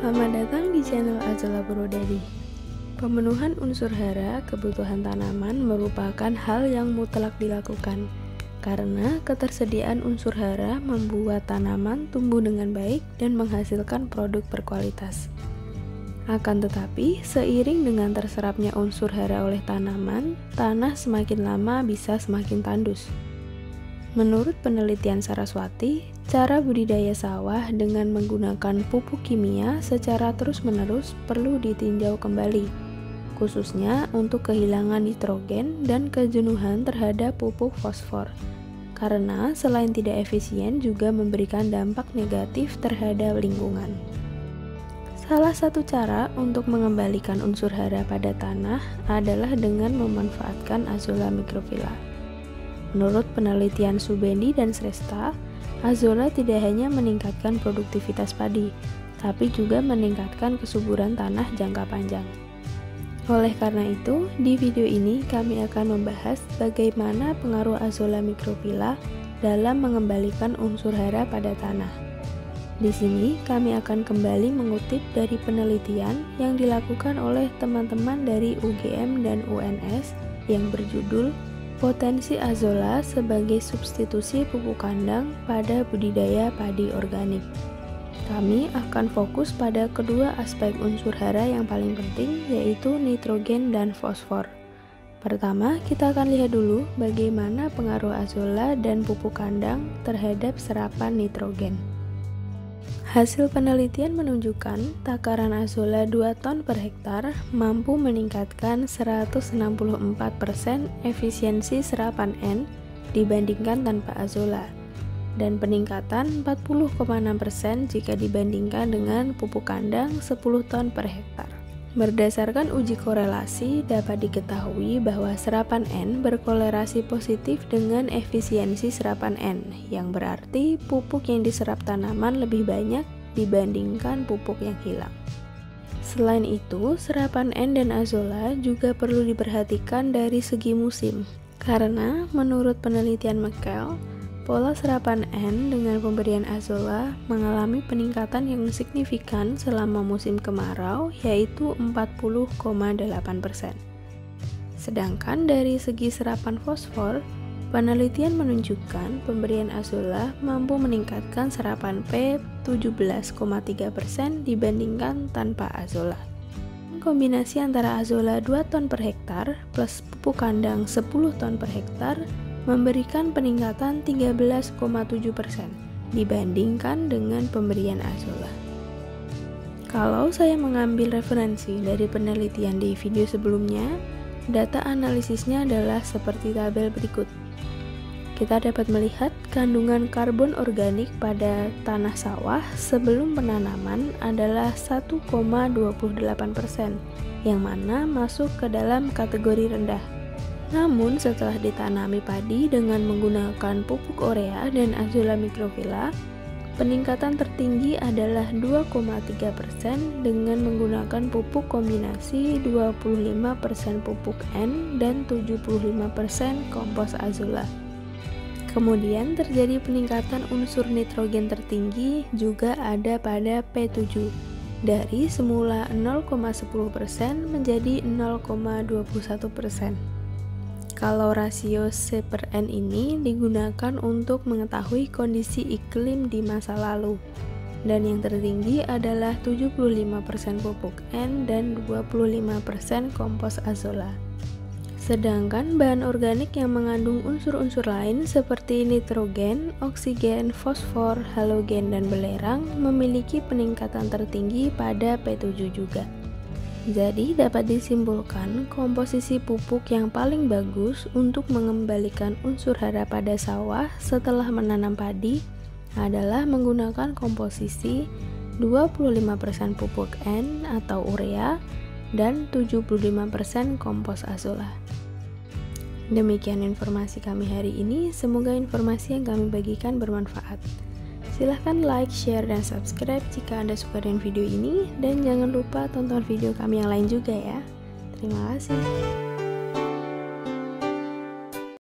Selamat datang di channel Azolla Brodadi. Pemenuhan unsur hara kebutuhan tanaman merupakan hal yang mutlak dilakukan, karena ketersediaan unsur hara membuat tanaman tumbuh dengan baik dan menghasilkan produk berkualitas. Akan tetapi, seiring dengan terserapnya unsur hara oleh tanaman, tanah semakin lama bisa semakin tandus. Menurut penelitian Saraswati, cara budidaya sawah dengan menggunakan pupuk kimia secara terus-menerus perlu ditinjau kembali, khususnya untuk kehilangan nitrogen dan kejenuhan terhadap pupuk fosfor, karena selain tidak efisien juga memberikan dampak negatif terhadap lingkungan. Salah satu cara untuk mengembalikan unsur hara pada tanah adalah dengan memanfaatkan Azolla microphylla. Menurut penelitian Subendi dan Sresta, Azolla tidak hanya meningkatkan produktivitas padi, tapi juga meningkatkan kesuburan tanah jangka panjang. Oleh karena itu, di video ini kami akan membahas bagaimana pengaruh Azolla microphylla dalam mengembalikan unsur hara pada tanah. Di sini kami akan kembali mengutip dari penelitian yang dilakukan oleh teman-teman dari UGM dan UNS yang berjudul Potensi Azolla sebagai substitusi pupuk kandang pada budidaya padi organik. Kami akan fokus pada kedua aspek unsur hara yang paling penting, yaitu nitrogen dan fosfor. Pertama, kita akan lihat dulu bagaimana pengaruh Azolla dan pupuk kandang terhadap serapan nitrogen. Hasil penelitian menunjukkan takaran Azolla 2 ton per hektar mampu meningkatkan 164% efisiensi serapan N dibandingkan tanpa Azolla, dan peningkatan 40,6% jika dibandingkan dengan pupuk kandang 10 ton per hektar. Berdasarkan uji korelasi, dapat diketahui bahwa serapan N berkorelasi positif dengan efisiensi serapan N, yang berarti pupuk yang diserap tanaman lebih banyak dibandingkan pupuk yang hilang. Selain itu, serapan N dan Azolla juga perlu diperhatikan dari segi musim, karena menurut penelitian McKell, pola serapan N dengan pemberian Azolla mengalami peningkatan yang signifikan selama musim kemarau, yaitu 40,8%. Sedangkan dari segi serapan fosfor, penelitian menunjukkan pemberian Azolla mampu meningkatkan serapan P 17,3% dibandingkan tanpa Azolla. Kombinasi antara Azolla 2 ton per hektar plus pupuk kandang 10 ton per hektar memberikan peningkatan 13,7% dibandingkan dengan pemberian Azolla. Kalau saya mengambil referensi dari penelitian di video sebelumnya, data analisisnya adalah seperti tabel berikut. Kita dapat melihat kandungan karbon organik pada tanah sawah sebelum penanaman adalah 1,28%, yang mana masuk ke dalam kategori rendah. Namun setelah ditanami padi dengan menggunakan pupuk urea dan Azolla microphylla, peningkatan tertinggi adalah 2,3% dengan menggunakan pupuk kombinasi 25% pupuk N dan 75% kompos Azolla. Kemudian terjadi peningkatan unsur nitrogen tertinggi juga ada pada P7, dari semula 0,10% menjadi 0,21%. Kalau rasio C per N ini digunakan untuk mengetahui kondisi iklim di masa lalu, dan yang tertinggi adalah 75% pupuk N dan 25% kompos Azolla. Sedangkan bahan organik yang mengandung unsur-unsur lain seperti nitrogen, oksigen, fosfor, halogen, dan belerang memiliki peningkatan tertinggi pada P7 juga. Jadi dapat disimpulkan komposisi pupuk yang paling bagus untuk mengembalikan unsur hara pada sawah setelah menanam padi adalah menggunakan komposisi 25% pupuk N atau urea dan 75% kompos Azolla. Demikian informasi kami hari ini, semoga informasi yang kami bagikan bermanfaat. Silahkan like, share, dan subscribe jika Anda suka dengan video ini, dan jangan lupa tonton video kami yang lain juga ya. Terima kasih.